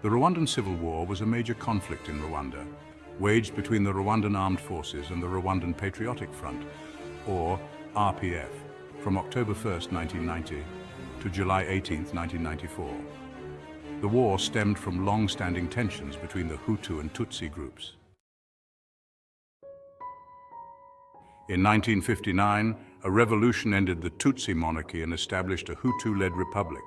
The Rwandan Civil War was a major conflict in Rwanda, waged between the Rwandan Armed Forces and the Rwandan Patriotic Front, or RPF, from October 1, 1990 to July 18, 1994. The war stemmed from long-standing tensions between the Hutu and Tutsi groups. In 1959, a revolution ended the Tutsi monarchy and established a Hutu-led republic,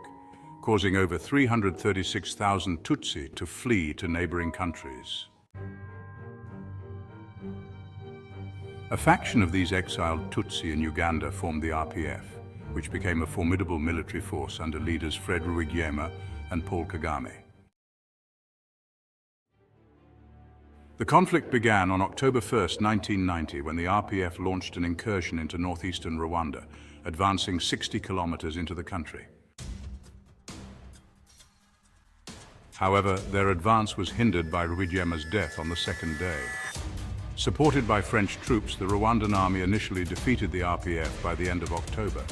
causing over 336,000 Tutsi to flee to neighboring countries. A faction of these exiled Tutsi in Uganda formed the RPF, which became a formidable military force under leaders Fred Rwigema and Paul Kagame. The conflict began on October 1, 1990, when the RPF launched an incursion into northeastern Rwanda, advancing 60 kilometers into the country. However, their advance was hindered by Rwigema's death on the second day. Supported by French troops, the Rwandan army initially defeated the RPF by the end of October.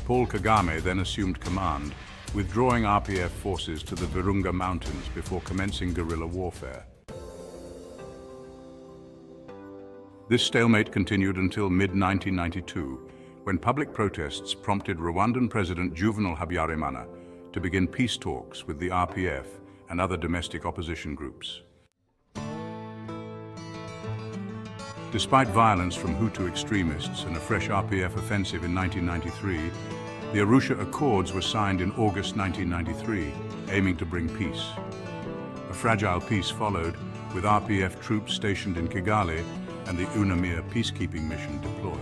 Paul Kagame then assumed command, withdrawing RPF forces to the Virunga Mountains before commencing guerrilla warfare. This stalemate continued until mid-1992, when public protests prompted Rwandan President Juvenal Habyarimana to begin peace talks with the RPF and other domestic opposition groups. Despite violence from Hutu extremists and a fresh RPF offensive in 1993, the Arusha Accords were signed in August 1993, aiming to bring peace. A fragile peace followed, with RPF troops stationed in Kigali and the UNAMIR peacekeeping mission deployed.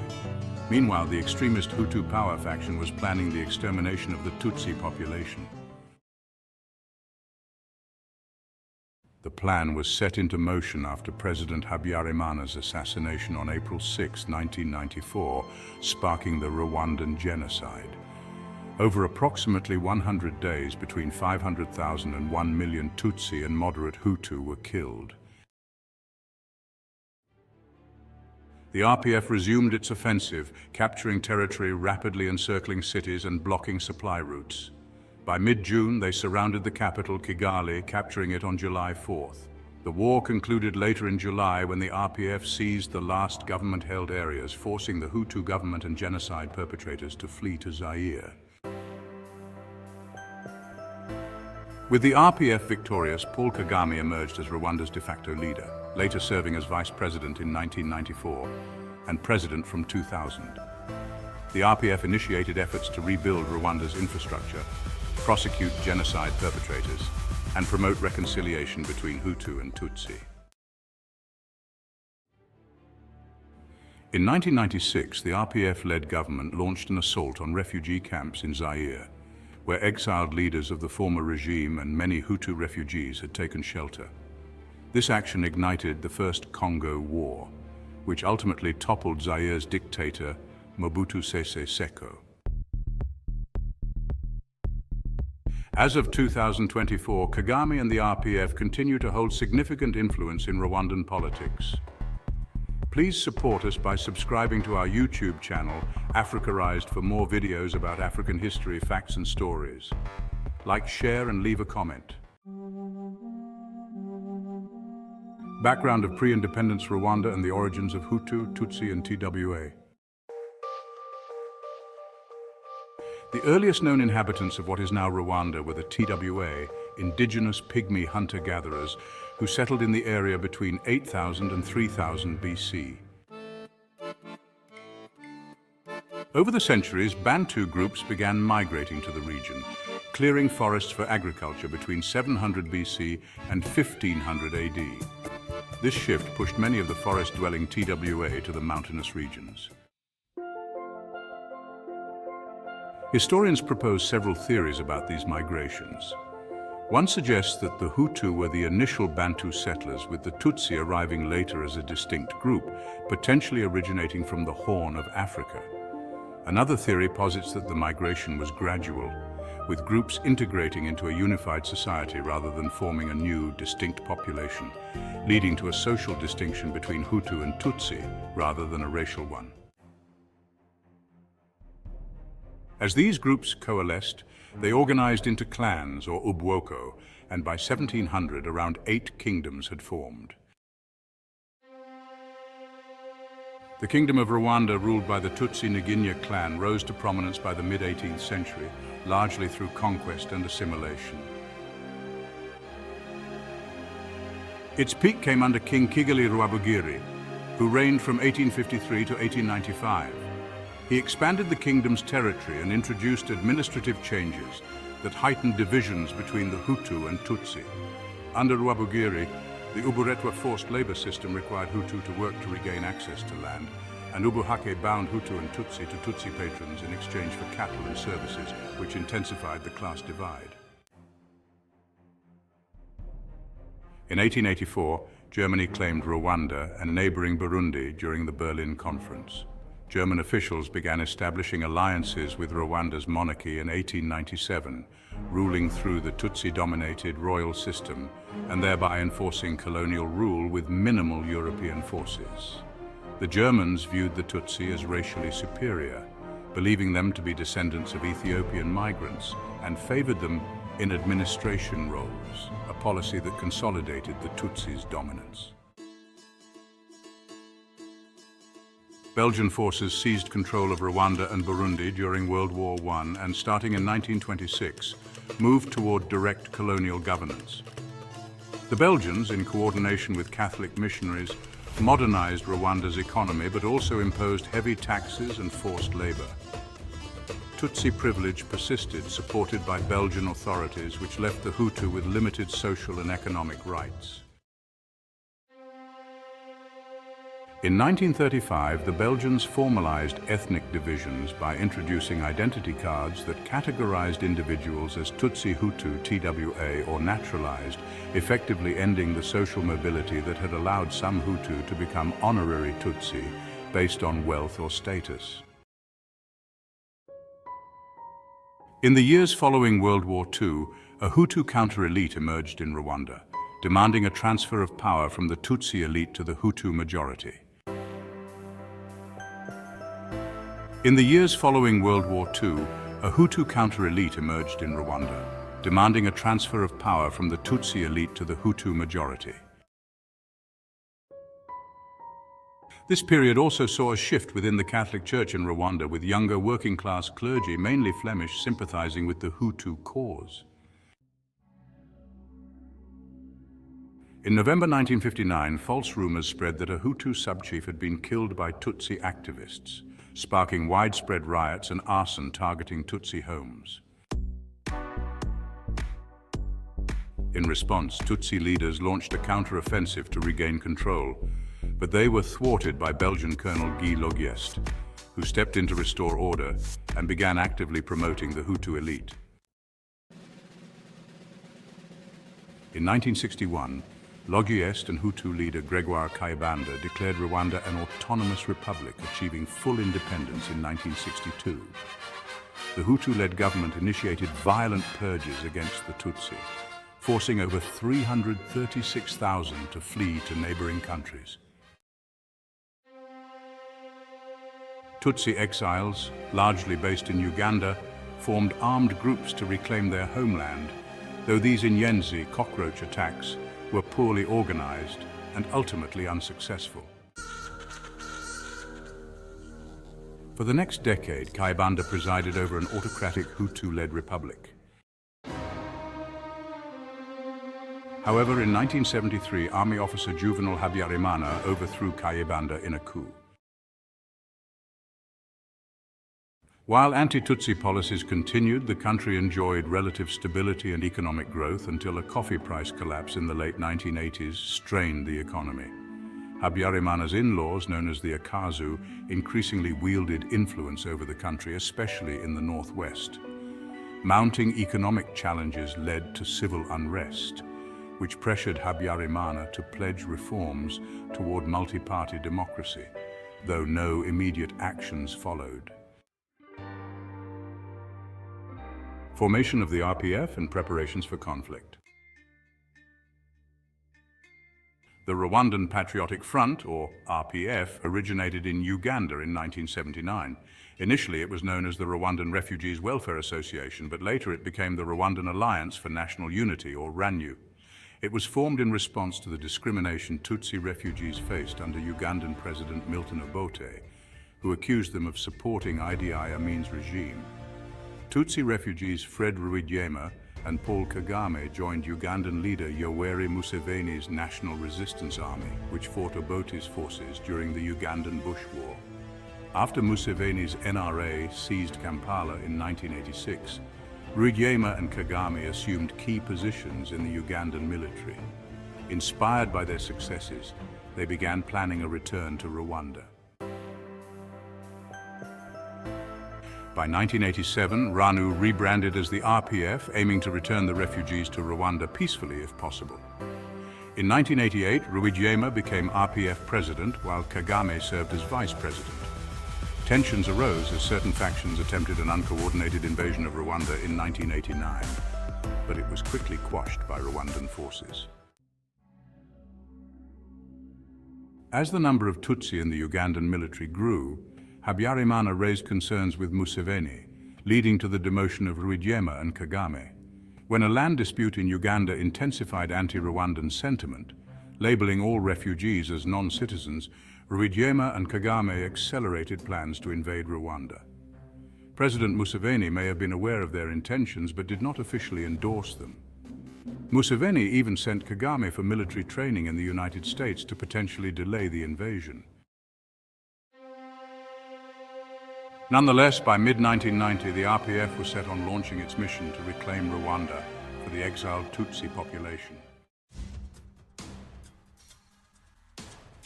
Meanwhile, the extremist Hutu power faction was planning the extermination of the Tutsi population. The plan was set into motion after President Habyarimana's assassination on April 6, 1994, sparking the Rwandan genocide. Over approximately 100 days, between 500,000 and 1 million Tutsi and moderate Hutu were killed. The RPF resumed its offensive, capturing territory, rapidly encircling cities and blocking supply routes. By mid-June, they surrounded the capital, Kigali, capturing it on July 4th. The war concluded later in July when the RPF seized the last government-held areas, forcing the Hutu government and genocide perpetrators to flee to Zaire. With the RPF victorious, Paul Kagame emerged as Rwanda's de facto leader, later serving as vice president in 1994 and president from 2000. The RPF initiated efforts to rebuild Rwanda's infrastructure, prosecute genocide perpetrators, and promote reconciliation between Hutu and Tutsi. In 1996, the RPF-led government launched an assault on refugee camps in Zaire, where exiled leaders of the former regime and many Hutu refugees had taken shelter. This action ignited the First Congo War, which ultimately toppled Zaire's dictator, Mobutu Sese Seko. As of 2024, Kagame and the RPF continue to hold significant influence in Rwandan politics. Please support us by subscribing to our YouTube channel, Africarized, for more videos about African history, facts and stories. Like, share and leave a comment. Background of pre-independence Rwanda and the origins of Hutu, Tutsi and TWA. The earliest known inhabitants of what is now Rwanda were the TWA, indigenous pygmy hunter-gatherers, who settled in the area between 8000 and 3000 BC. Over the centuries, Bantu groups began migrating to the region, clearing forests for agriculture between 700 BC and 1500 AD. This shift pushed many of the forest-dwelling TWA to the mountainous regions. Historians propose several theories about these migrations. One suggests that the Hutu were the initial Bantu settlers, with the Tutsi arriving later as a distinct group, potentially originating from the Horn of Africa. Another theory posits that the migration was gradual, with groups integrating into a unified society rather than forming a new, distinct population, leading to a social distinction between Hutu and Tutsi rather than a racial one. As these groups coalesced, they organized into clans, or ubwoko, and by 1700 around 8 kingdoms had formed. The Kingdom of Rwanda, ruled by the Tutsi-Nginya clan, rose to prominence by the mid-18th century, largely through conquest and assimilation. Its peak came under King Kigali Rwabugiri, who reigned from 1853 to 1895. He expanded the kingdom's territory and introduced administrative changes that heightened divisions between the Hutu and Tutsi. Under Rwabugiri, the Uburetwa forced labor system required Hutu to work to regain access to land, and Ubuhake bound Hutu and Tutsi to Tutsi patrons in exchange for cattle and services, which intensified the class divide. In 1884, Germany claimed Rwanda and neighboring Burundi during the Berlin Conference. German officials began establishing alliances with Rwanda's monarchy in 1897, ruling through the Tutsi-dominated royal system and thereby enforcing colonial rule with minimal European forces. The Germans viewed the Tutsi as racially superior, believing them to be descendants of Ethiopian migrants, and favored them in administration roles, a policy that consolidated the Tutsis' dominance. Belgian forces seized control of Rwanda and Burundi during World War I and, starting in 1926, moved toward direct colonial governance. The Belgians, in coordination with Catholic missionaries, modernized Rwanda's economy but also imposed heavy taxes and forced labor. Tutsi privilege persisted, supported by Belgian authorities, which left the Hutu with limited social and economic rights. In 1935, the Belgians formalized ethnic divisions by introducing identity cards that categorized individuals as Tutsi, Hutu, TWA, or naturalized, effectively ending the social mobility that had allowed some Hutu to become honorary Tutsi based on wealth or status. In the years following World War II, a Hutu counter-elite emerged in Rwanda, demanding a transfer of power from the Tutsi elite to the Hutu majority. In the years following World War II, a Hutu counter-elite emerged in Rwanda, demanding a transfer of power from the Tutsi elite to the Hutu majority. This period also saw a shift within the Catholic Church in Rwanda, with younger working-class clergy, mainly Flemish, sympathizing with the Hutu cause. In November 1959, false rumors spread that a Hutu sub-chief had been killed by Tutsi activists, sparking widespread riots and arson targeting Tutsi homes. In response, Tutsi leaders launched a counter-offensive to regain control, but they were thwarted by Belgian Colonel 𝒑𝒓𝒂𝒏𝒅, who stepped in to restore order and began actively promoting the Hutu elite. In 1961, 𝒑𝒂𝒏𝒅 and Hutu leader Grégoire Kayibanda declared Rwanda an autonomous republic, achieving full independence in 1962. The Hutu-led government initiated violent purges against the Tutsi, forcing over 336,000 to flee to neighboring countries. Tutsi exiles, largely based in Uganda, formed armed groups to reclaim their homeland, though these Inyenzi cockroach attacks were poorly organized and ultimately unsuccessful. For the next decade, Kayibanda presided over an autocratic Hutu-led republic. However, in 1973, Army officer Juvenal Habyarimana overthrew Kayibanda in a coup. While anti-Tutsi policies continued, the country enjoyed relative stability and economic growth until a coffee price collapse in the late 1980s strained the economy. Habyarimana's in-laws, known as the Akazu, increasingly wielded influence over the country, especially in the northwest. Mounting economic challenges led to civil unrest, which pressured Habyarimana to pledge reforms toward multi-party democracy, though no immediate actions followed. Formation of the RPF and preparations for conflict. The Rwandan Patriotic Front, or RPF, originated in Uganda in 1979. Initially, it was known as the Rwandan Refugees Welfare Association, but later it became the Rwandan Alliance for National Unity, or RANU. It was formed in response to the discrimination Tutsi refugees faced under Ugandan President Milton Obote, who accused them of supporting Idi Amin's regime. Tutsi refugees Fred Rwigema and Paul Kagame joined Ugandan leader Yoweri Museveni's National Resistance Army, which fought Obote's forces during the Ugandan Bush War. After Museveni's NRA seized Kampala in 1986, Rwigema and Kagame assumed key positions in the Ugandan military. Inspired by their successes, they began planning a return to Rwanda. By 1987, RANU rebranded as the RPF, aiming to return the refugees to Rwanda peacefully if possible. In 1988, Rwigema became RPF president, while Kagame served as vice president. Tensions arose as certain factions attempted an uncoordinated invasion of Rwanda in 1989, but it was quickly quashed by Rwandan forces. As the number of Tutsi in the Ugandan military grew, Habyarimana raised concerns with Museveni, leading to the demotion of Rwigema and Kagame. When a land dispute in Uganda intensified anti-Rwandan sentiment, labeling all refugees as non-citizens, Rwigema and Kagame accelerated plans to invade Rwanda. President Museveni may have been aware of their intentions but did not officially endorse them. Museveni even sent Kagame for military training in the United States to potentially delay the invasion. Nonetheless, by mid-1990, the RPF was set on launching its mission to reclaim Rwanda for the exiled Tutsi population.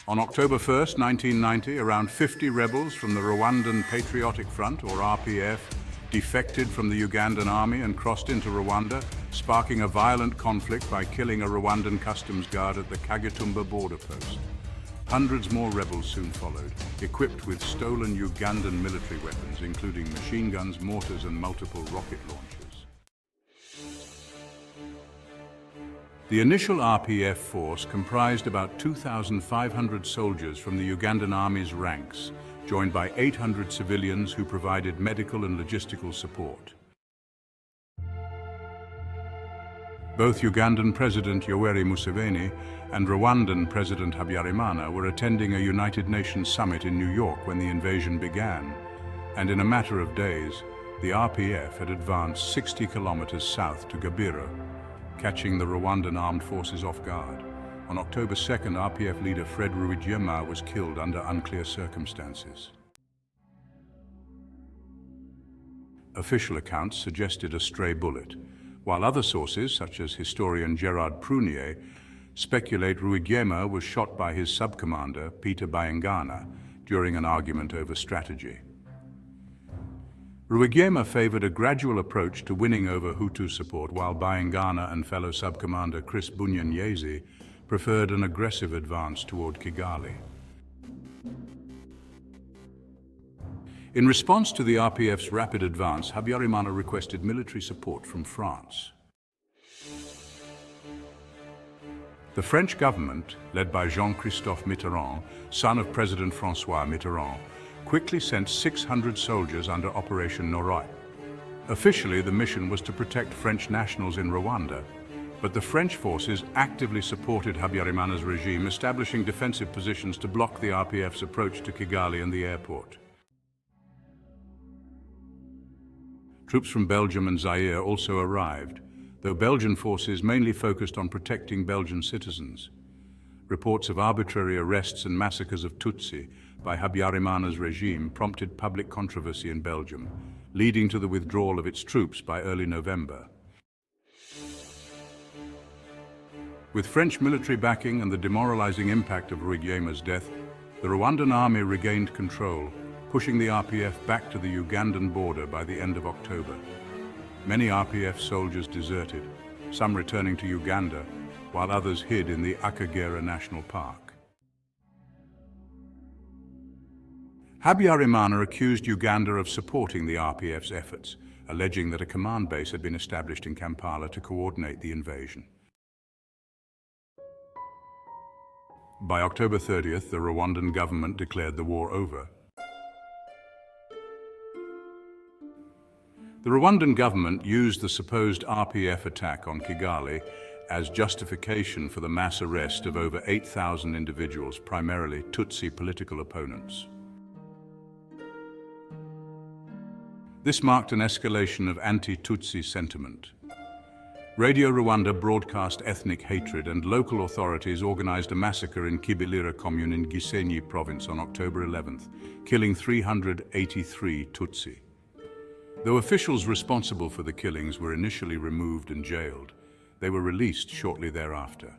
On October 1, 1990, around 50 rebels from the Rwandan Patriotic Front, or RPF, defected from the Ugandan army and crossed into Rwanda, sparking a violent conflict by killing a Rwandan customs guard at the Kagitumba border post. Hundreds more rebels soon followed, equipped with stolen Ugandan military weapons, including machine guns, mortars, and multiple rocket launchers. The initial RPF force comprised about 2,500 soldiers from the Ugandan Army's ranks, joined by 800 civilians who provided medical and logistical support. Both Ugandan President Yoweri Museveni and Rwandan President Habyarimana were attending a United Nations summit in New York when the invasion began, and in a matter of days, the RPF had advanced 60 kilometers south to 𝒂𝒏𝒅, catching the Rwandan armed forces off guard. On October 2nd, RPF leader Fred Rwigema was killed under unclear circumstances. Official accounts suggested a stray bullet, while other sources, such as historian Gerard Prunier, speculate Rwigema was shot by his sub-commander, Peter Bayingana, during an argument over strategy. Rwigema favored a gradual approach to winning over Hutu support, while Bayingana and fellow sub-commander Chris Bunyanyezi preferred an aggressive advance toward Kigali. In response to the RPF's rapid advance, Habyarimana requested military support from France. The French government, led by Jean-Christophe Mitterrand, son of President François Mitterrand, quickly sent 600 soldiers under Operation Noroi. Officially, the mission was to protect French nationals in Rwanda, but the French forces actively supported Habyarimana's regime, establishing defensive positions to block the RPF's approach to Kigali and the airport. Troops from Belgium and Zaire also arrived, though Belgian forces mainly focused on protecting Belgian citizens. Reports of arbitrary arrests and massacres of Tutsi by Habyarimana's regime prompted public controversy in Belgium, leading to the withdrawal of its troops by early November. With French military backing and the demoralizing impact of Rwigema's death, the Rwandan army regained control, pushing the RPF back to the Ugandan border by the end of October. Many RPF soldiers deserted, some returning to Uganda, while others hid in the Akagera National Park. Habyarimana accused Uganda of supporting the RPF's efforts, alleging that a command base had been established in Kampala to coordinate the invasion. By October 30th, the Rwandan government declared the war over. The Rwandan government used the supposed RPF attack on Kigali as justification for the mass arrest of over 8,000 individuals, primarily Tutsi political opponents. This marked an escalation of anti-Tutsi sentiment. Radio Rwanda broadcast ethnic hatred, and local authorities organized a massacre in Kibelira commune in Gisenyi province on October 11th, killing 383 Tutsi. Though officials responsible for the killings were initially removed and jailed, they were released shortly thereafter.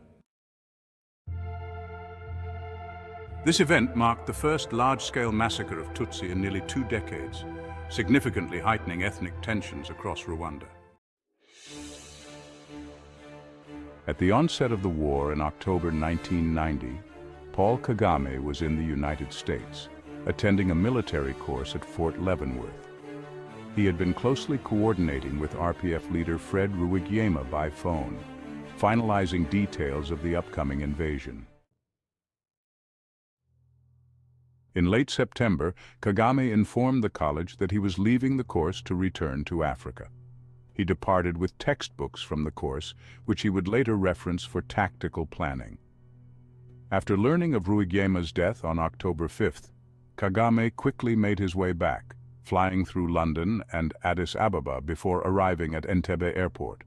This event marked the first large-scale massacre of Tutsi in nearly 2 decades, significantly heightening ethnic tensions across Rwanda. At the onset of the war in October 1990, Paul Kagame was in the United States, attending a military course at Fort Leavenworth. He had been closely coordinating with RPF leader Fred Rwigema by phone, finalizing details of the upcoming invasion. In late September, Kagame informed the college that he was leaving the course to return to Africa. He departed with textbooks from the course, which he would later reference for tactical planning. After learning of Rwigema's death on October 5th, Kagame quickly made his way back, flying through London and Addis Ababa before arriving at Entebbe airport.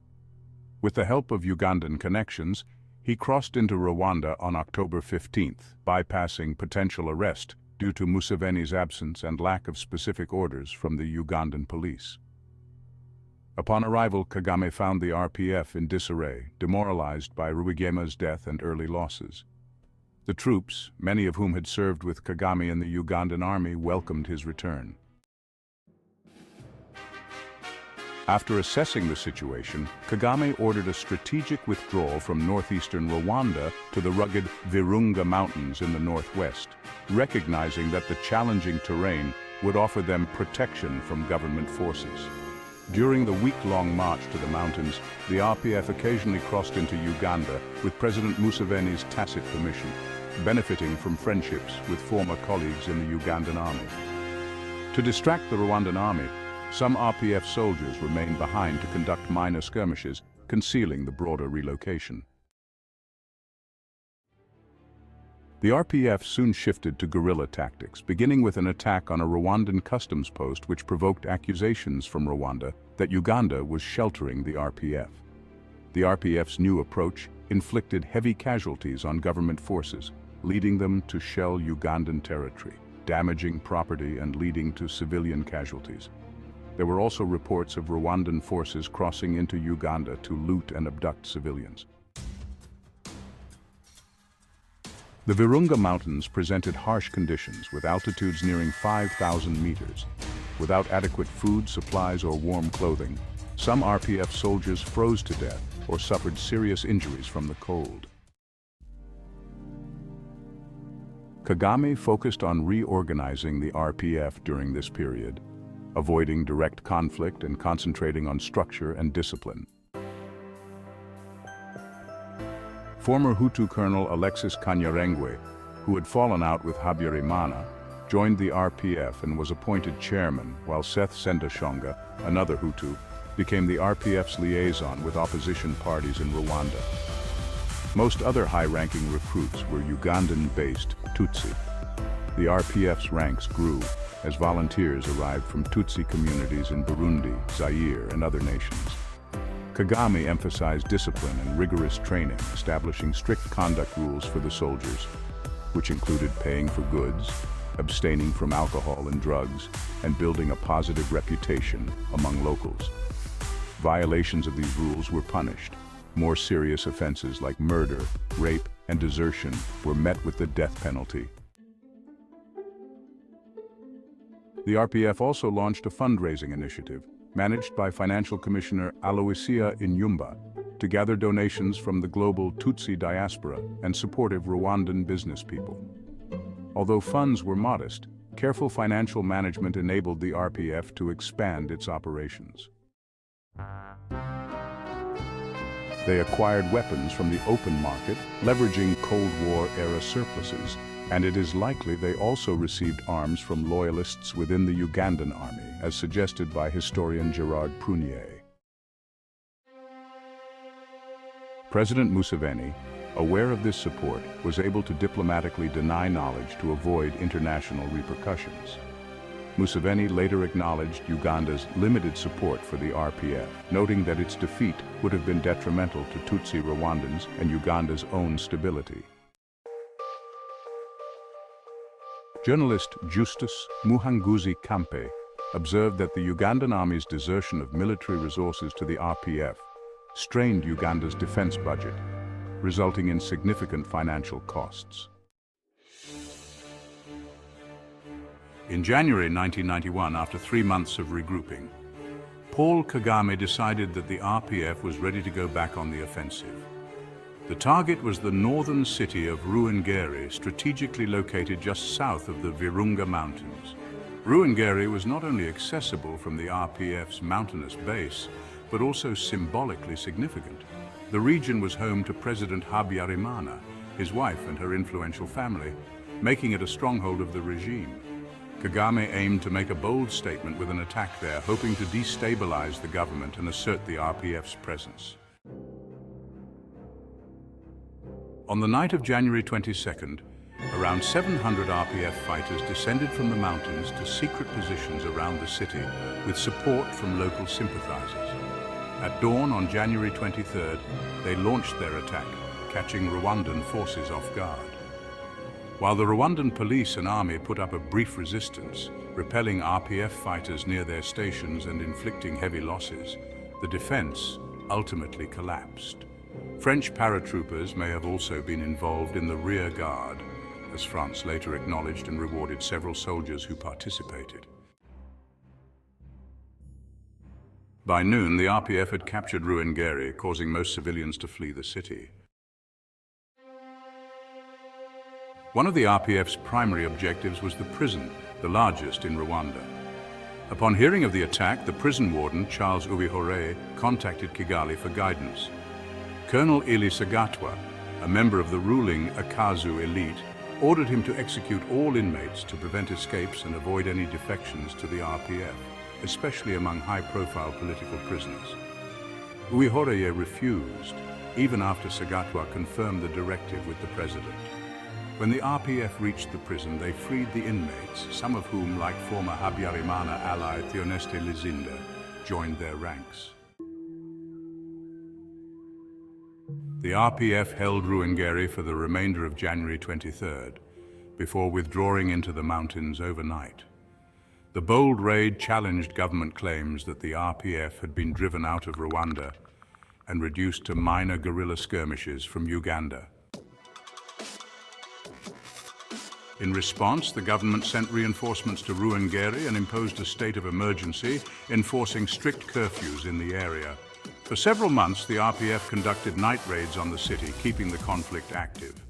With the help of Ugandan connections, he crossed into Rwanda on October 15th, bypassing potential arrest due to Museveni's absence and lack of specific orders from the Ugandan police. Upon arrival, Kagame found the RPF in disarray, demoralized by Rwigema's death and early losses. The troops, many of whom had served with Kagame in the Ugandan army, welcomed his return. After assessing the situation, Kagame ordered a strategic withdrawal from northeastern Rwanda to the rugged Virunga Mountains in the northwest, recognizing that the challenging terrain would offer them protection from government forces. During the week-long march to the mountains, the RPF occasionally crossed into Uganda with President Museveni's tacit permission, benefiting from friendships with former colleagues in the Ugandan army. To distract the Rwandan army, some RPF soldiers remained behind to conduct minor skirmishes, concealing the broader relocation. The RPF soon shifted to guerrilla tactics, beginning with an attack on a Rwandan customs post which provoked accusations from Rwanda that Uganda was sheltering the RPF. The RPF's new approach inflicted heavy casualties on government forces, leading them to shell Ugandan territory, damaging property and leading to civilian casualties. There were also reports of Rwandan forces crossing into Uganda to loot and abduct civilians. The Virunga Mountains presented harsh conditions with altitudes nearing 5,000 meters. Without adequate food, supplies, or warm clothing, some RPF soldiers froze to death or suffered serious injuries from the cold. Kagame focused on reorganizing the RPF during this period, avoiding direct conflict and concentrating on structure and discipline. Former Hutu Colonel Alexis Kanyarengwe, who had fallen out with Habyarimana, joined the RPF and was appointed chairman, while Seth Sendashonga, another Hutu, became the RPF's liaison with opposition parties in Rwanda. Most other high-ranking recruits were Ugandan-based Tutsi. The RPF's ranks grew as volunteers arrived from Tutsi communities in Burundi, Zaire, and other nations. Kagame emphasized discipline and rigorous training, establishing strict conduct rules for the soldiers, which included paying for goods, abstaining from alcohol and drugs, and building a positive reputation among locals. Violations of these rules were punished. More serious offenses like murder, rape, and desertion were met with the death penalty. The RPF also launched a fundraising initiative, managed by Financial Commissioner Aloysia Inyumba, to gather donations from the global Tutsi diaspora and supportive Rwandan business people. Although funds were modest, careful financial management enabled the RPF to expand its operations. They acquired weapons from the open market, leveraging Cold War-era surpluses, and it is likely they also received arms from loyalists within the Ugandan army, as suggested by historian Gerard Prunier. President Museveni, aware of this support, was able to diplomatically deny knowledge to avoid international repercussions. Museveni later acknowledged Uganda's limited support for the RPF, noting that its defeat would have been detrimental to Tutsi Rwandans and Uganda's own stability. Journalist Justus Muhanguzi-Kampe observed that the Ugandan army's desertion of military resources to the RPF strained Uganda's defense budget, resulting in significant financial costs. In January 1991, after 3 months of regrouping, Paul Kagame decided that the RPF was ready to go back on the offensive. The target was the northern city of Ruhengeri, strategically located just south of the Virunga Mountains. Ruhengeri was not only accessible from the RPF's mountainous base, but also symbolically significant. The region was home to President Habyarimana, his wife and her influential family, making it a stronghold of the regime. Kagame aimed to make a bold statement with an attack there, hoping to destabilize the government and assert the RPF's presence. On the night of January 22nd, around 700 RPF fighters descended from the mountains to secret positions around the city with support from local sympathizers. At dawn on January 23rd, they launched their attack, catching Rwandan forces off guard. While the Rwandan police and army put up a brief resistance, repelling RPF fighters near their stations and inflicting heavy losses, the defense ultimately collapsed. French paratroopers may have also been involved in the rear guard, as France later acknowledged and rewarded several soldiers who participated. By noon, the RPF had captured Ruhengeri, causing most civilians to flee the city. One of the RPF's primary objectives was the prison, the largest in Rwanda. Upon hearing of the attack, the prison warden, Charles Uwihoreye, contacted Kigali for guidance. Colonel Ely Sagatwa, a member of the ruling Akazu elite, ordered him to execute all inmates to prevent escapes and avoid any defections to the RPF, especially among high-profile political prisoners. Uwihoreye refused, even after Sagatwa confirmed the directive with the president. When the RPF reached the prison, they freed the inmates, some of whom, like former Habyarimana ally Theoneste Lizinde, joined their ranks. The RPF held Ruhengeri for the remainder of January 23rd, before withdrawing into the mountains overnight. The bold raid challenged government claims that the RPF had been driven out of Rwanda and reduced to minor guerrilla skirmishes from Uganda. In response, the government sent reinforcements to Ruhengeri and imposed a state of emergency, enforcing strict curfews in the area. For several months, the RPF conducted night raids on the city, keeping the conflict active.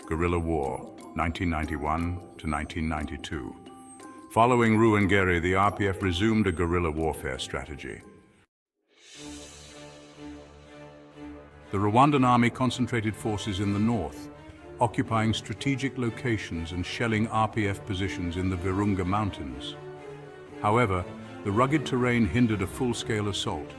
Guerrilla War, 1991 to 1992. Following Ruhengeri, the RPF resumed a guerrilla warfare strategy. The Rwandan army concentrated forces in the north, occupying strategic locations and shelling RPF positions in the Virunga Mountains. However, the rugged terrain hindered a full-scale assault,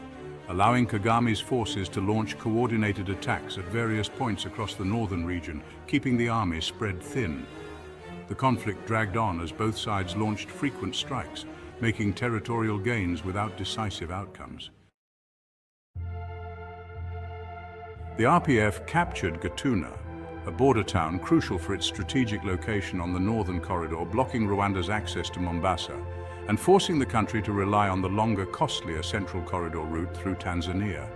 allowing Kagame's forces to launch coordinated attacks at various points across the northern region, keeping the army spread thin. The conflict dragged on as both sides launched frequent strikes, making territorial gains without decisive outcomes. The RPF captured Gatuna, a border town crucial for its strategic location on the northern corridor, blocking Rwanda's access to Mombasa and forcing the country to rely on the longer, costlier Central Corridor route through Tanzania.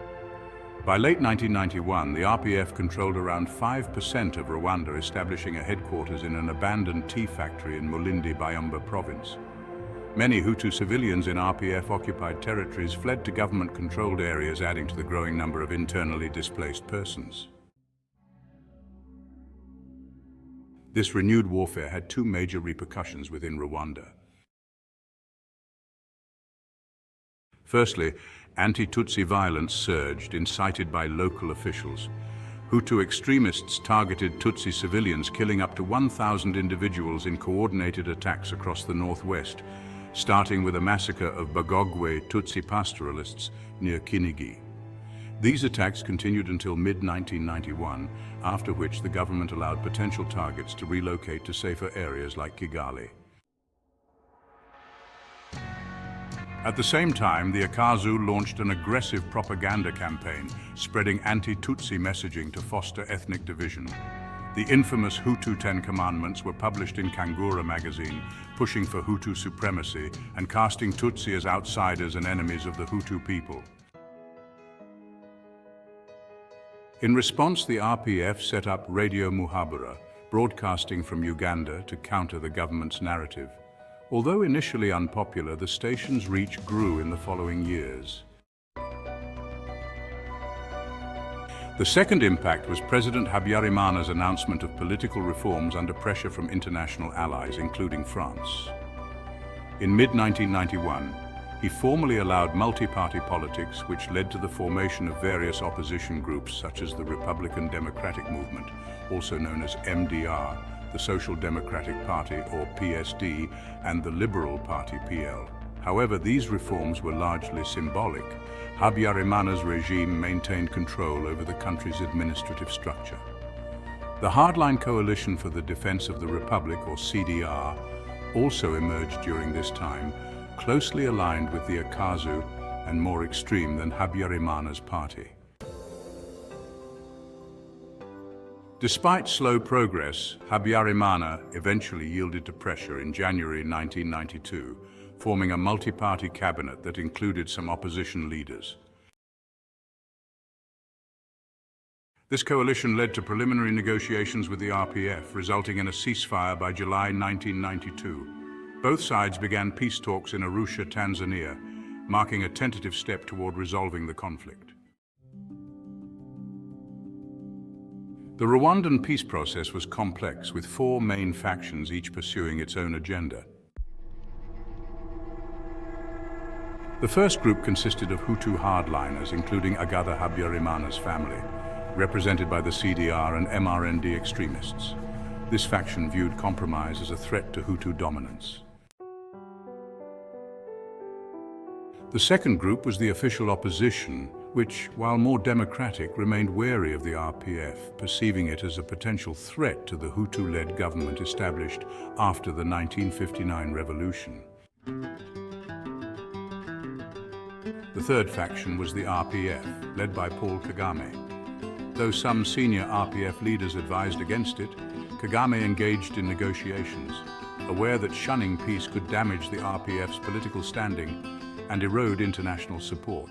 By late 1991, the RPF controlled around 5% of Rwanda, establishing a headquarters in an abandoned tea factory in Mulindi, Bayamba province. Many Hutu civilians in RPF-occupied territories fled to government-controlled areas, adding to the growing number of internally displaced persons. This renewed warfare had two major repercussions within Rwanda. Firstly, anti-Tutsi violence surged, incited by local officials. Hutu extremists targeted Tutsi civilians, killing up to 1,000 individuals in coordinated attacks across the northwest, starting with a massacre of Bagogwe Tutsi pastoralists near Kinigi. These attacks continued until mid-1991, after which the government allowed potential targets to relocate to safer areas like Kigali. At the same time, the Akazu launched an aggressive propaganda campaign, spreading anti-Tutsi messaging to foster ethnic division. The infamous Hutu 10 Commandments were published in Kangura magazine, pushing for Hutu supremacy and casting Tutsi as outsiders and enemies of the Hutu people. In response, the RPF set up Radio Muhabara, broadcasting from Uganda to counter the government's narrative. Although initially unpopular, the station's reach grew in the following years. The second impact was President Habyarimana's announcement of political reforms under pressure from international allies, including France. In mid-1991, he formally allowed multi-party politics, which led to the formation of various opposition groups such as the Republican Democratic Movement, also known as MDR, the Social Democratic Party, or PSD, and the Liberal Party, PL. However, these reforms were largely symbolic. Habyarimana's regime maintained control over the country's administrative structure. The Hardline Coalition for the Defense of the Republic, or CDR, also emerged during this time, closely aligned with the Akazu and more extreme than Habyarimana's party. Despite slow progress, Habyarimana eventually yielded to pressure in January 1992, forming a multi-party cabinet that included some opposition leaders. This coalition led to preliminary negotiations with the RPF, resulting in a ceasefire by July 1992. Both sides began peace talks in Arusha, Tanzania, marking a tentative step toward resolving the conflict. The Rwandan peace process was complex, with four main factions each pursuing its own agenda. The first group consisted of Hutu hardliners, including Agatha Habyarimana's family, represented by the CDR and MRND extremists. This faction viewed compromise as a threat to Hutu dominance. The second group was the official opposition, which, while more democratic, remained wary of the RPF, perceiving it as a potential threat to the Hutu-led government established after the 1959 revolution. The third faction was the RPF, led by Paul Kagame. Though some senior RPF leaders advised against it, Kagame engaged in negotiations, aware that shunning peace could damage the RPF's political standing and erode international support.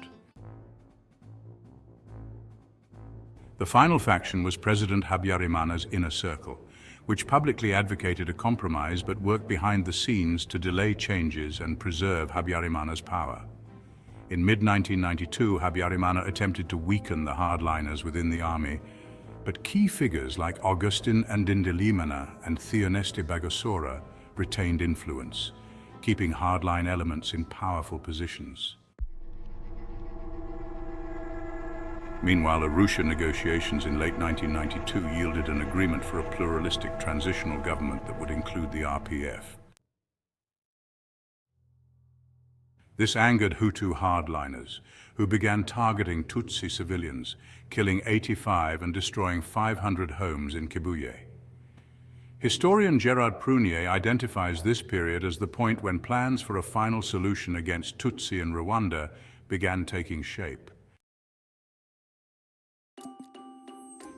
The final faction was President Habyarimana's inner circle, which publicly advocated a compromise but worked behind the scenes to delay changes and preserve Habyarimana's power. In mid-1992, Habyarimana attempted to weaken the hardliners within the army, but key figures like Augustin Ndindilimana and Theoneste Bagosora retained influence, keeping hardline elements in powerful positions. Meanwhile, Arusha negotiations in late 1992 yielded an agreement for a pluralistic transitional government that would include the RPF. This angered Hutu hardliners, who began targeting Tutsi civilians, killing 85 and destroying 500 homes in Kibuye. Historian Gérard Prunier identifies this period as the point when plans for a final solution against Tutsi in Rwanda began taking shape.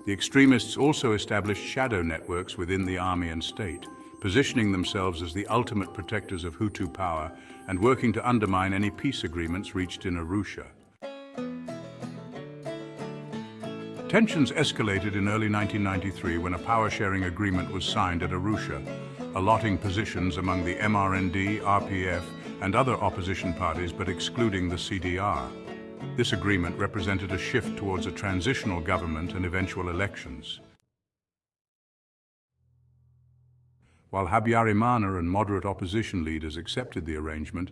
The extremists also established shadow networks within the army and state, positioning themselves as the ultimate protectors of Hutu power and working to undermine any peace agreements reached in Arusha. Tensions escalated in early 1993 when a power-sharing agreement was signed at Arusha, allotting positions among the MRND, RPF, and other opposition parties, but excluding the CDR. This agreement represented a shift towards a transitional government and eventual elections. While Habyarimana and moderate opposition leaders accepted the arrangement,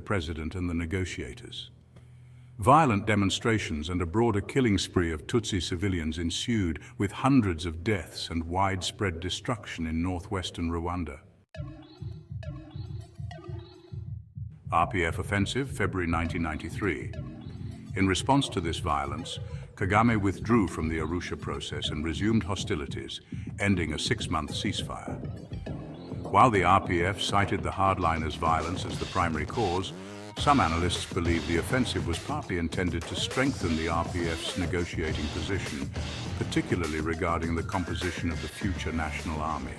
the president and the negotiators. Violent demonstrations and a broader killing spree of Tutsi civilians ensued, with hundreds of deaths and widespread destruction in northwestern Rwanda. RPF offensive, February 1993. In response to this violence, Kagame withdrew from the Arusha process and resumed hostilities, ending a 6-month ceasefire. While the RPF cited the hardliners' violence as the primary cause, some analysts believe the offensive was partly intended to strengthen the RPF's negotiating position, particularly regarding the composition of the future national army.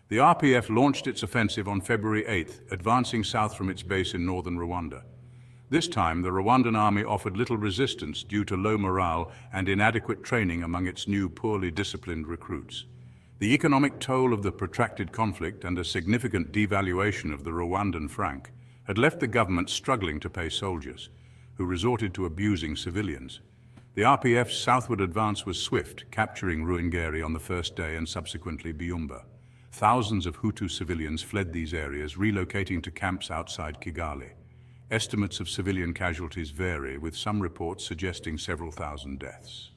The RPF launched its offensive on February 8th, advancing south from its base in northern Rwanda. This time, the Rwandan army offered little resistance due to low morale and inadequate training among its new, poorly disciplined recruits. The economic toll of the protracted conflict and a significant devaluation of the Rwandan franc had left the government struggling to pay soldiers, who resorted to abusing civilians. The RPF's southward advance was swift, capturing Ruhengeri on the first day and subsequently Byumba. Thousands of Hutu civilians fled these areas, relocating to camps outside Kigali. Estimates of civilian casualties vary, with some reports suggesting several thousand deaths.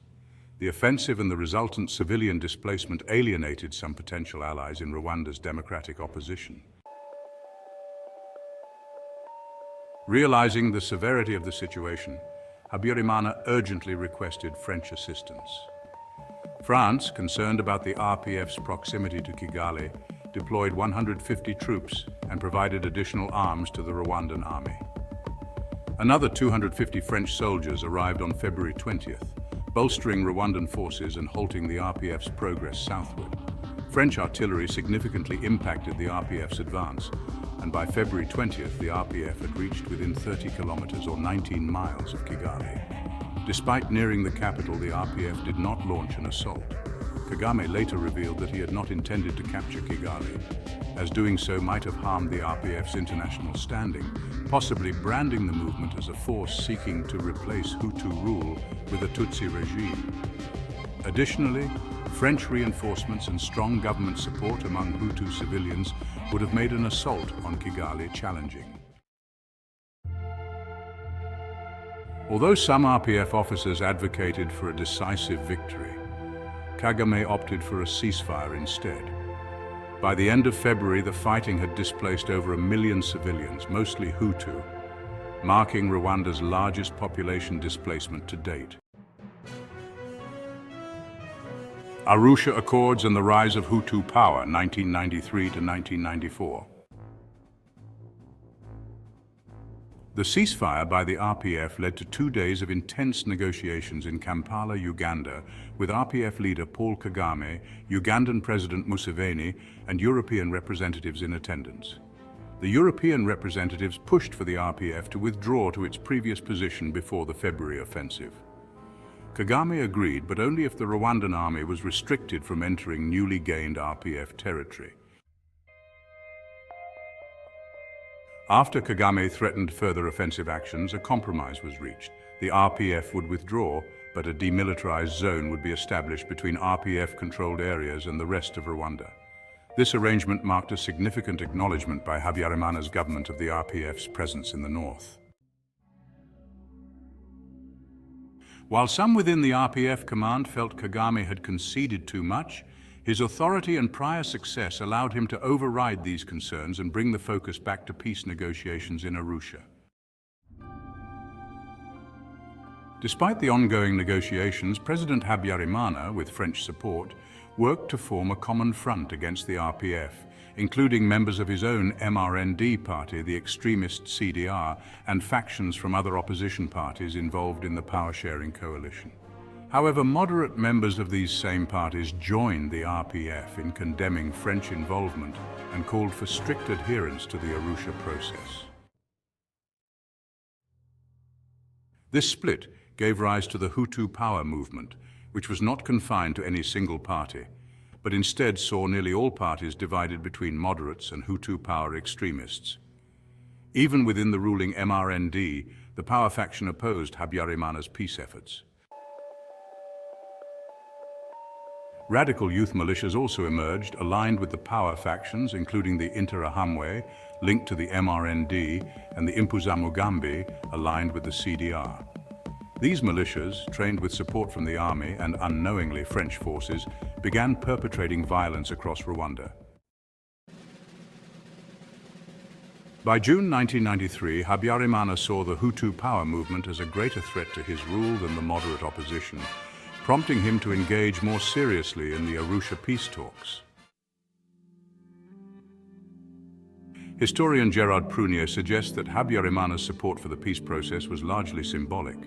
The offensive and the resultant civilian displacement alienated some potential allies in Rwanda's democratic opposition. Realizing the severity of the situation, Habyarimana urgently requested French assistance. France, concerned about the RPF's proximity to Kigali, deployed 150 troops and provided additional arms to the Rwandan army. Another 250 French soldiers arrived on February 20th, bolstering Rwandan forces and halting the RPF's progress southward. French artillery significantly impacted the RPF's advance, and by February 20th, the RPF had reached within 30 kilometers or 19 miles of Kigali. Despite nearing the capital, the RPF did not launch an assault. Kagame later revealed that he had not intended to capture Kigali, as doing so might have harmed the RPF's international standing, possibly branding the movement as a force seeking to replace Hutu rule with a Tutsi regime. Additionally, French reinforcements and strong government support among Hutu civilians would have made an assault on Kigali challenging. Although some RPF officers advocated for a decisive victory, Kagame opted for a ceasefire instead. By the end of February, the fighting had displaced over 1 million civilians, mostly Hutu, marking Rwanda's largest population displacement to date. Arusha Accords and the Rise of Hutu Power, 1993 to 1994. The ceasefire by the RPF led to 2 days of intense negotiations in Kampala, Uganda, with RPF leader Paul Kagame, Ugandan President Museveni, and European representatives in attendance. The European representatives pushed for the RPF to withdraw to its previous position before the February offensive. Kagame agreed, but only if the Rwandan army was restricted from entering newly gained RPF territory. After Kagame threatened further offensive actions, a compromise was reached. The RPF would withdraw, but a demilitarized zone would be established between RPF-controlled areas and the rest of Rwanda. This arrangement marked a significant acknowledgement by Habyarimana's government of the RPF's presence in the north. While some within the RPF command felt Kagame had conceded too much, his authority and prior success allowed him to override these concerns and bring the focus back to peace negotiations in Arusha. Despite the ongoing negotiations, President Habyarimana, with French support, worked to form a common front against the RPF, including members of his own MRND party, the extremist CDR, and factions from other opposition parties involved in the power-sharing coalition. However, moderate members of these same parties joined the RPF in condemning French involvement and called for strict adherence to the Arusha process. This split gave rise to the Hutu power movement, which was not confined to any single party, but instead saw nearly all parties divided between moderates and Hutu power extremists. Even within the ruling MRND, the power faction opposed Habyarimana's peace efforts. Radical youth militias also emerged, aligned with the power factions, including the Interahamwe, linked to the MRND, and the Impuzamugambi, aligned with the CDR. These militias, trained with support from the army and unknowingly French forces, began perpetrating violence across Rwanda. By June 1993, Habyarimana saw the Hutu power movement as a greater threat to his rule than the moderate opposition, prompting him to engage more seriously in the Arusha peace talks. Historian d𝒉𝙤𝒂𝙣𝒏𝙚𝒍 suggests that Habyarimana's support for the peace process was largely symbolic,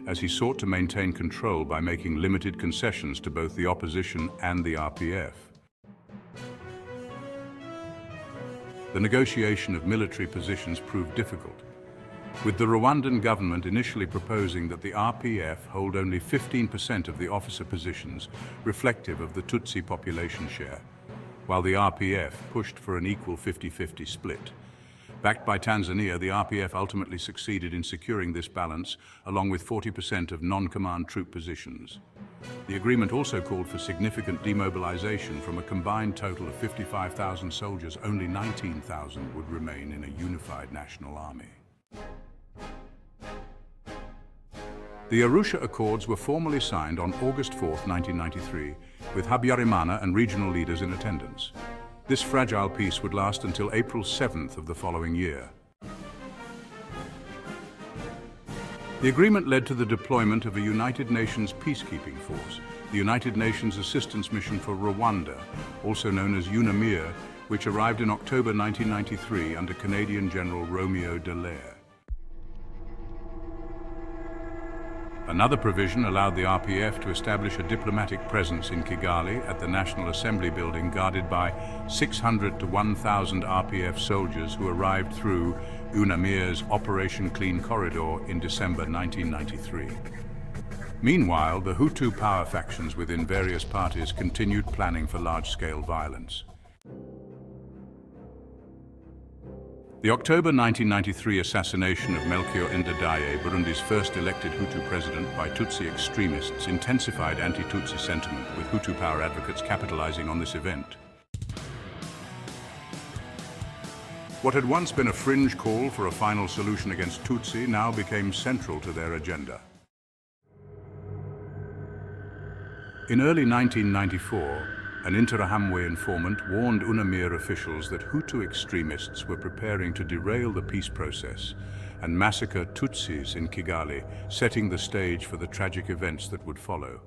as he sought to maintain control by making limited concessions to both the opposition and the RPF. The negotiation of military positions proved difficult, with the Rwandan government initially proposing that the RPF hold only 15% of the officer positions, reflective of the Tutsi population share, while the RPF pushed for an equal 50-50 split. Backed by Tanzania, the RPF ultimately succeeded in securing this balance, along with 40% of non-command troop positions. The agreement also called for significant demobilization. From a combined total of 55,000 soldiers, only 19,000 would remain in a unified national army. The Arusha Accords were formally signed on August 4, 1993, with Habyarimana and regional leaders in attendance. This fragile peace would last until April 7th of the following year. The agreement led to the deployment of a United Nations peacekeeping force, the United Nations Assistance Mission for Rwanda, also known as UNAMIR, which arrived in October 1993 under Canadian General Romeo Dallaire. Another provision allowed the RPF to establish a diplomatic presence in Kigali at the National Assembly building, guarded by 600 to 1,000 RPF soldiers who arrived through UNAMIR's Operation Clean Corridor in December 1993. Meanwhile, the Hutu power factions within various parties continued planning for large-scale violence. The October 1993 assassination of Melchior Ndadaye, Burundi's first elected Hutu president, by Tutsi extremists intensified anti-Tutsi sentiment, with Hutu power advocates capitalizing on this event. What had once been a fringe call for a final solution against Tutsi now became central to their agenda. In early 1994, an Interahamwe informant warned UNAMIR officials that Hutu extremists were preparing to derail the peace process and massacre Tutsis in Kigali, setting the stage for the tragic events that would follow.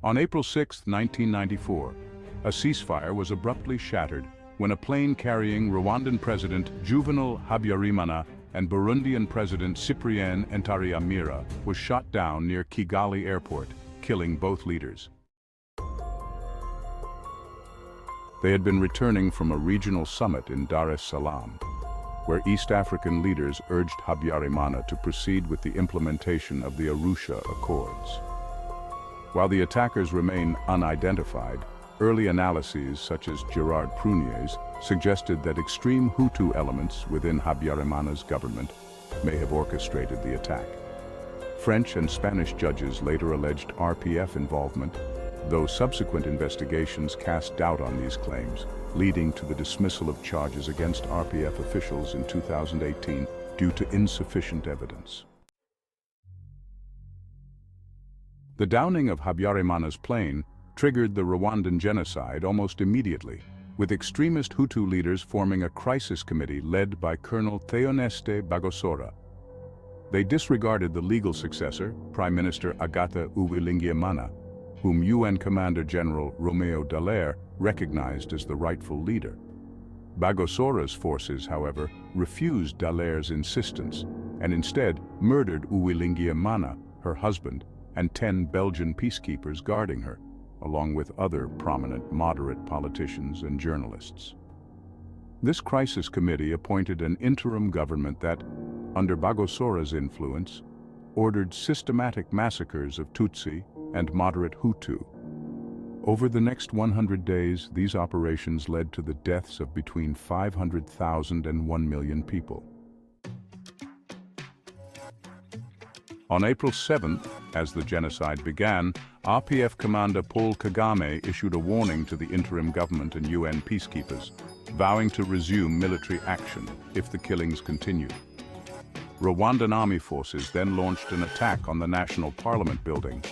On April 6, 1994, a ceasefire was abruptly shattered when a plane carrying Rwandan President Juvenal Habyarimana and Burundian President Cyprien Ntaryamira was shot down near Kigali Airport, killing both leaders. They had been returning from a regional summit in Dar es Salaam, where East African leaders urged Habyarimana to proceed with the implementation of the Arusha Accords. While the attackers remain unidentified, early analyses such as d𝒉𝙤𝒂𝙣𝒏𝙚𝒍 suggested that extreme Hutu elements within Habyarimana's government may have orchestrated the attack. French and Spanish judges later alleged RPF involvement, though subsequent investigations cast doubt on these claims, leading to the dismissal of charges against RPF officials in 2018 due to insufficient evidence. The downing of Habyarimana's plane triggered the Rwandan genocide almost immediately, with extremist Hutu leaders forming a crisis committee led by Colonel Théoneste Bagosora. They disregarded the legal successor, Prime Minister Agatha Uwilingiyimana, whom UN Commander General Romeo Dallaire recognized as the rightful leader. Bagosora's forces, however, refused Dallaire's insistence and instead murdered Uwilingiyimana, her husband, and 10 Belgian peacekeepers guarding her, along with other prominent moderate politicians and journalists. This crisis committee appointed an interim government that, under Bagosora's influence, ordered systematic massacres of Tutsi and moderate Hutu. Over the next 100 days, these operations led to the deaths of between 500,000 and 1 million people. On April 7th, as the genocide began, RPF commander Paul Kagame issued a warning to the interim government and UN peacekeepers, vowing to resume military action if the killings continued. Rwandan army forces then launched an attack on the National Parliament building,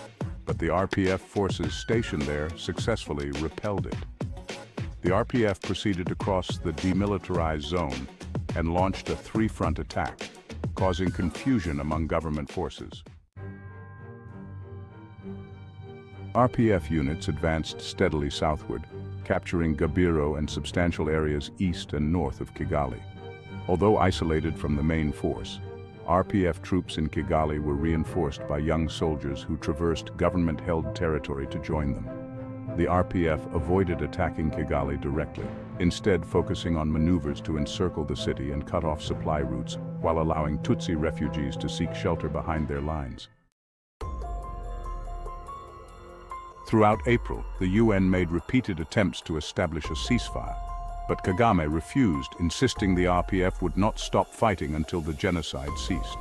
but the RPF forces stationed there successfully repelled it. The RPF proceeded across the demilitarized zone and launched a three-front attack, causing confusion among government forces. RPF units advanced steadily southward, capturing Gabiro and substantial areas east and north of Kigali. Although isolated from the main force, RPF troops in Kigali were reinforced by young soldiers who traversed government-held territory to join them. The RPF avoided attacking Kigali directly, instead focusing on maneuvers to encircle the city and cut off supply routes, while allowing Tutsi refugees to seek shelter behind their lines. Throughout April, the UN made repeated attempts to establish a ceasefire, but Kagame refused, insisting the RPF would not stop fighting until the genocide ceased.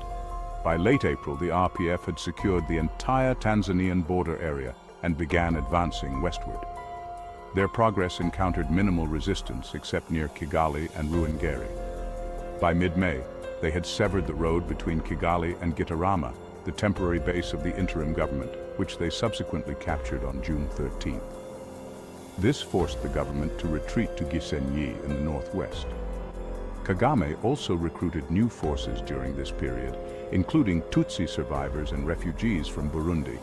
By late April, the RPF had secured the entire Tanzanian border area and began advancing westward. Their progress encountered minimal resistance except near Kigali and Ruhengeri. By mid-May, they had severed the road between Kigali and Gitarama, the temporary base of the interim government, which they subsequently captured on June 13th. This forced the government to retreat to Gisenyi in the northwest. Kagame also recruited new forces during this period, including Tutsi survivors and refugees from Burundi,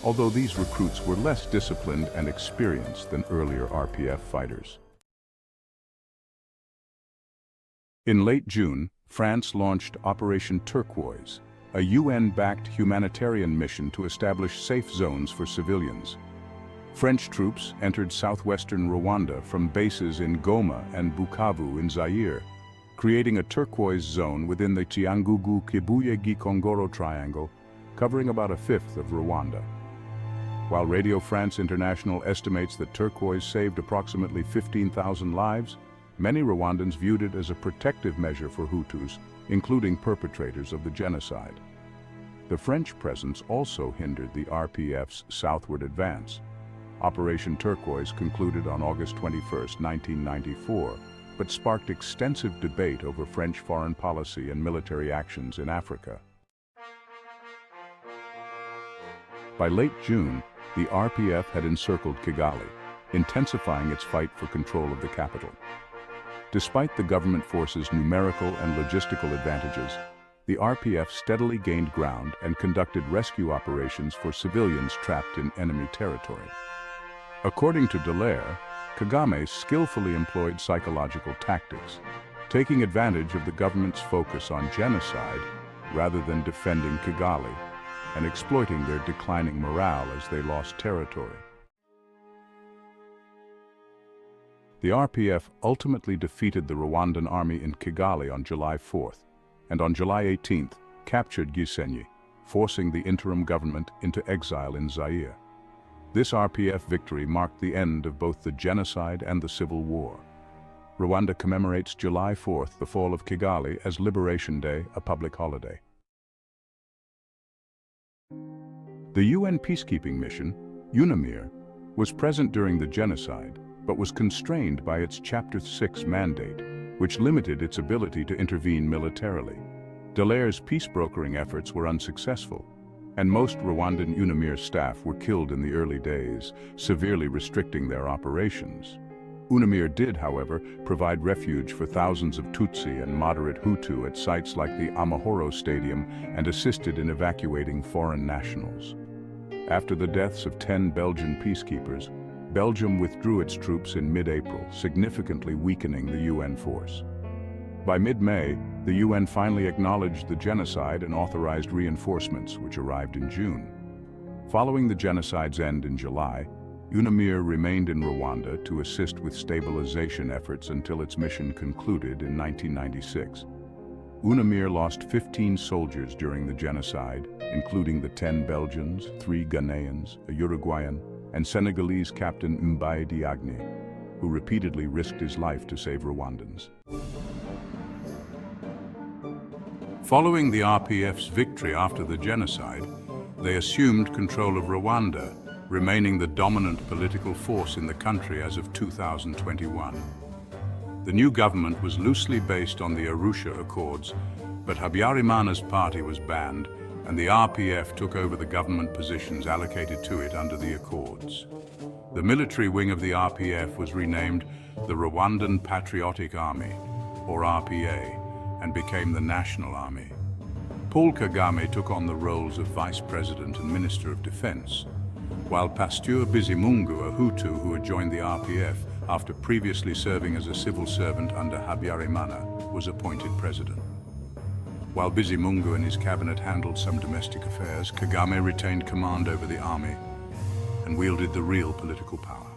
although these recruits were less disciplined and experienced than earlier RPF fighters. In late June, France launched Operation Turquoise, a UN-backed humanitarian mission to establish safe zones for civilians. French troops entered southwestern Rwanda from bases in Goma and Bukavu in Zaire, creating a turquoise zone within the 𝒑𝒓𝒂𝒏𝒚𝒔 triangle, covering about a fifth of Rwanda. While Radio France International estimates that turquoise saved approximately 15,000 lives, many Rwandans viewed it as a protective measure for Hutus, including perpetrators of the genocide. The French presence also hindered the RPF's southward advance. Operation Turquoise concluded on August 21, 1994, but sparked extensive debate over French foreign policy and military actions in Africa. By late June, the RPF had encircled Kigali, intensifying its fight for control of the capital. Despite the government forces' numerical and logistical advantages, the RPF steadily gained ground and conducted rescue operations for civilians trapped in enemy territory. According to d𝒉𝒐𝒍, Kagame skillfully employed psychological tactics, taking advantage of the government's focus on genocide rather than defending Kigali, and exploiting their declining morale as they lost territory. The RPF ultimately defeated the Rwandan army in Kigali on July 4th, and on July 18th captured Gisenyi, forcing the interim government into exile in Zaire. This RPF victory marked the end of both the genocide and the civil war. Rwanda commemorates July 4th, the fall of Kigali, as Liberation Day, a public holiday. The UN peacekeeping mission, UNAMIR, was present during the genocide, but was constrained by its Chapter 6 mandate, which limited its ability to intervene militarily. d𝒉𝒐𝒍's peace-brokering efforts were unsuccessful, and most Rwandan UNAMIR staff were killed in the early days, severely restricting their operations. UNAMIR did, however, provide refuge for thousands of Tutsi and moderate Hutu at sites like the Amahoro Stadium and assisted in evacuating foreign nationals. After the deaths of 10 Belgian peacekeepers, Belgium withdrew its troops in mid-April, significantly weakening the UN force. By mid-May, the UN finally acknowledged the genocide and authorized reinforcements, which arrived in June. Following the genocide's end in July, UNAMIR remained in Rwanda to assist with stabilization efforts until its mission concluded in 1996. UNAMIR lost 15 soldiers during the genocide, including the 10 Belgians, 3 Ghanaians, a Uruguayan, and Senegalese captain 𝒂𝒑𝒐𝒏𝒚, who repeatedly risked his life to save Rwandans. Following the RPF's victory after the genocide, they assumed control of Rwanda, remaining the dominant political force in the country as of 2021. The new government was loosely based on the Arusha Accords, but Habyarimana's party was banned, and the RPF took over the government positions allocated to it under the Accords. The military wing of the RPF was renamed the Rwandan Patriotic Army, or RPA, and became the National Army. Paul Kagame took on the roles of Vice President and Minister of Defense, while Pasteur Bizimungu, a Hutu who had joined the RPF after previously serving as a civil servant under Habyarimana, was appointed president. While Bizimungu and his cabinet handled some domestic affairs, Kagame retained command over the army and wielded the real political power.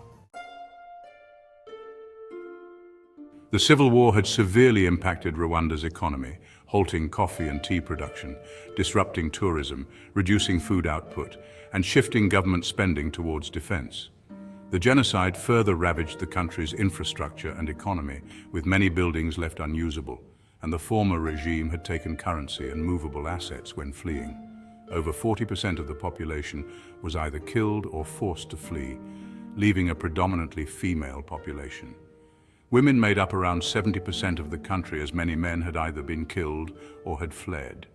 The civil war had severely impacted Rwanda's economy, halting coffee and tea production, disrupting tourism, reducing food output, and shifting government spending towards defense. The genocide further ravaged the country's infrastructure and economy, with many buildings left unusable, and the former regime had taken currency and movable assets when fleeing. Over 40% of the population was either killed or forced to flee, leaving a predominantly female population. Women made up around 70% of the country, as many men had either been killed or had fled.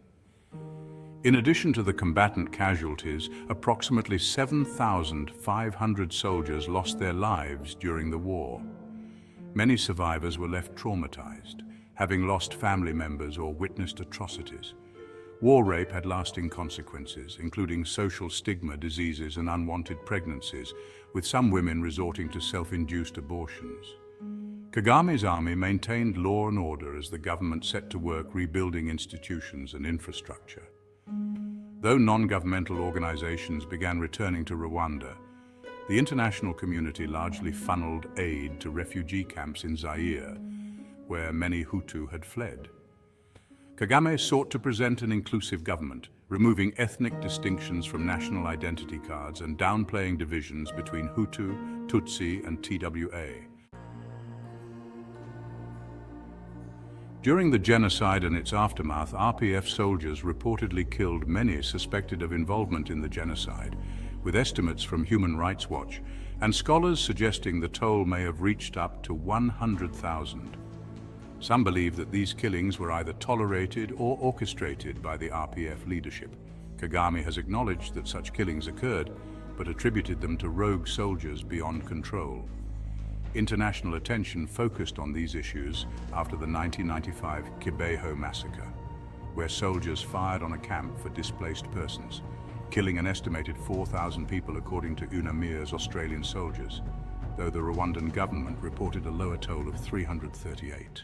In addition to the combatant casualties, approximately 7,500 soldiers lost their lives during the war. Many survivors were left traumatized, having lost family members or witnessed atrocities. War rape had lasting consequences, including social stigma, diseases, and unwanted pregnancies, with some women resorting to self-induced abortions. Kagame's army maintained law and order as the government set to work rebuilding institutions and infrastructure. Though non-governmental organizations began returning to Rwanda, the international community largely funneled aid to refugee camps in Zaire, where many Hutu had fled. Kagame sought to present an inclusive government, removing ethnic distinctions from national identity cards and downplaying divisions between Hutu, Tutsi, and TWA. During the genocide and its aftermath, RPF soldiers reportedly killed many suspected of involvement in the genocide, with estimates from Human Rights Watch and scholars suggesting the toll may have reached up to 100,000. Some believe that these killings were either tolerated or orchestrated by the RPF leadership. Kagame has acknowledged that such killings occurred, but attributed them to rogue soldiers beyond control. International attention focused on these issues after the 1995 Kibeho massacre, where soldiers fired on a camp for displaced persons, killing an estimated 4,000 people according to UNAMIR's Australian soldiers, though the Rwandan government reported a lower toll of 338.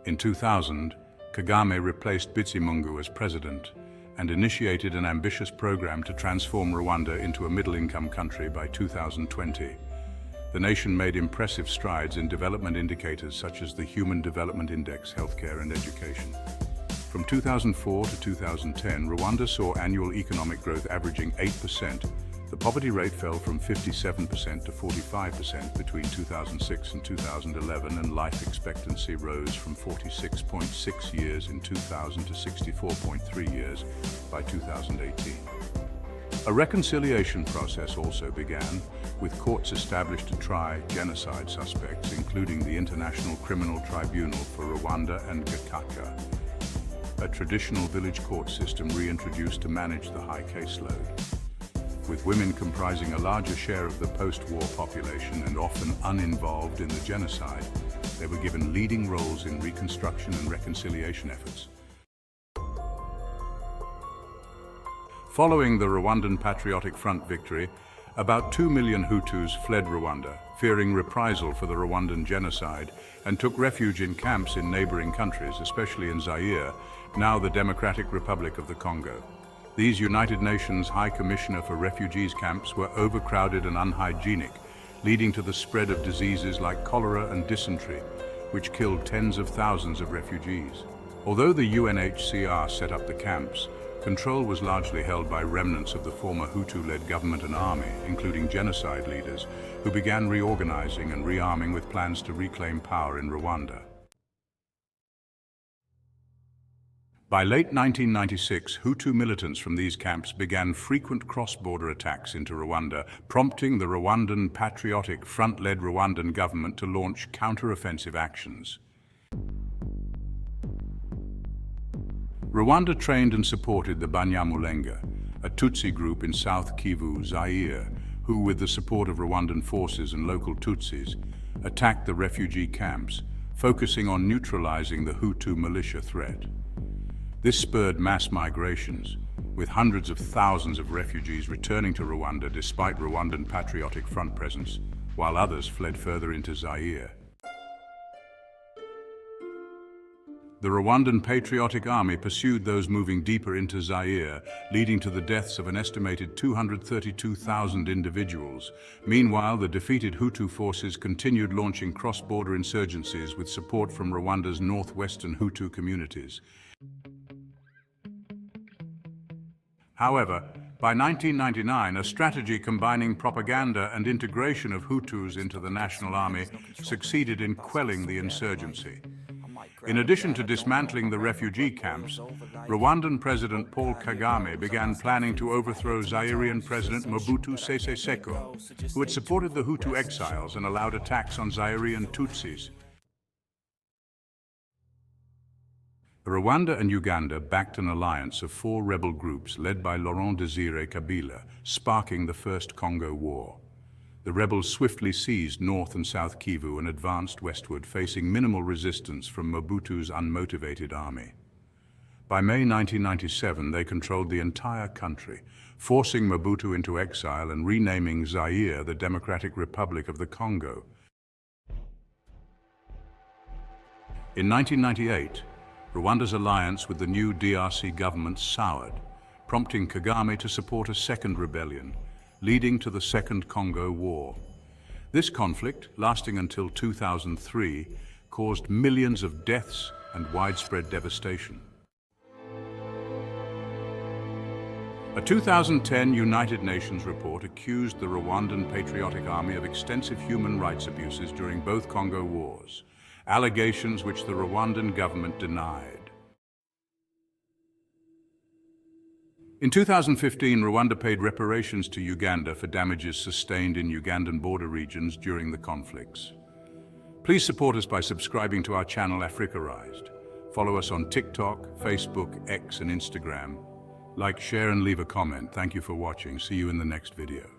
In 2000, Kagame replaced Bizimungu as president and initiated an ambitious program to transform Rwanda into a middle-income country by 2020. The nation made impressive strides in development indicators such as the Human Development Index, healthcare and education. From 2004 to 2010, Rwanda saw annual economic growth averaging 8%. The poverty rate fell from 57% to 45% between 2006 and 2011, and life expectancy rose from 46.6 years in 2000 to 64.3 years by 2018. A reconciliation process also began, with courts established to try genocide suspects, including the International Criminal Tribunal for Rwanda and Gacaca, a traditional village court system reintroduced to manage the high caseload. With women comprising a larger share of the post-war population and often uninvolved in the genocide, they were given leading roles in reconstruction and reconciliation efforts. Following the Rwandan Patriotic Front victory, about 2 million Hutus fled Rwanda, fearing reprisal for the Rwandan genocide, and took refuge in camps in neighboring countries, especially in Zaire, now the Democratic Republic of the Congo. These United Nations High Commissioner for Refugees camps were overcrowded and unhygienic, leading to the spread of diseases like cholera and dysentery, which killed tens of thousands of refugees. Although the UNHCR set up the camps, Control was largely held by remnants of the former Hutu-led government and army, including genocide leaders, who began reorganizing and rearming with plans to reclaim power in Rwanda. By late 1996, Hutu militants from these camps began frequent cross-border attacks into Rwanda, prompting the Rwandan Patriotic Front-led Rwandan government to launch counter-offensive actions. Rwanda trained and supported the Banyamulenge, a Tutsi group in South Kivu, Zaire, who, with the support of Rwandan forces and local Tutsis, attacked the refugee camps, focusing on neutralizing the Hutu militia threat. This spurred mass migrations, with hundreds of thousands of refugees returning to Rwanda despite Rwandan Patriotic Front presence, while others fled further into Zaire. The Rwandan Patriotic Army pursued those moving deeper into Zaire, leading to the deaths of an estimated 232,000 individuals. Meanwhile, the defeated Hutu forces continued launching cross-border insurgencies with support from Rwanda's northwestern Hutu communities. However, by 1999, a strategy combining propaganda and integration of Hutus into the national army succeeded in quelling the insurgency. In addition to dismantling the refugee camps, Rwandan President Paul Kagame began planning to overthrow Zairean President Mobutu Sese Seko, who had supported the Hutu exiles and allowed attacks on Zairean Tutsis. Rwanda and Uganda backed an alliance of 4 rebel groups led by Laurent Désiré Kabila, sparking the First Congo War. The rebels swiftly seized North and South Kivu and advanced westward, facing minimal resistance from Mobutu's unmotivated army. By May 1997, they controlled the entire country, forcing Mobutu into exile and renaming Zaire the Democratic Republic of the Congo. In 1998, Rwanda's alliance with the new DRC government soured, prompting Kagame to support a second rebellion, leading to the Second Congo War. This conflict, lasting until 2003, caused millions of deaths and widespread devastation. A 2010 United Nations report accused the Rwandan Patriotic Army of extensive human rights abuses during both Congo wars, allegations which the Rwandan government denied. In 2015, Rwanda paid reparations to Uganda for damages sustained in Ugandan border regions during the conflicts. Please support us by subscribing to our channel Africarized. Follow us on TikTok, Facebook, X, and Instagram. Like, share, and leave a comment. Thank you for watching. See you in the next video.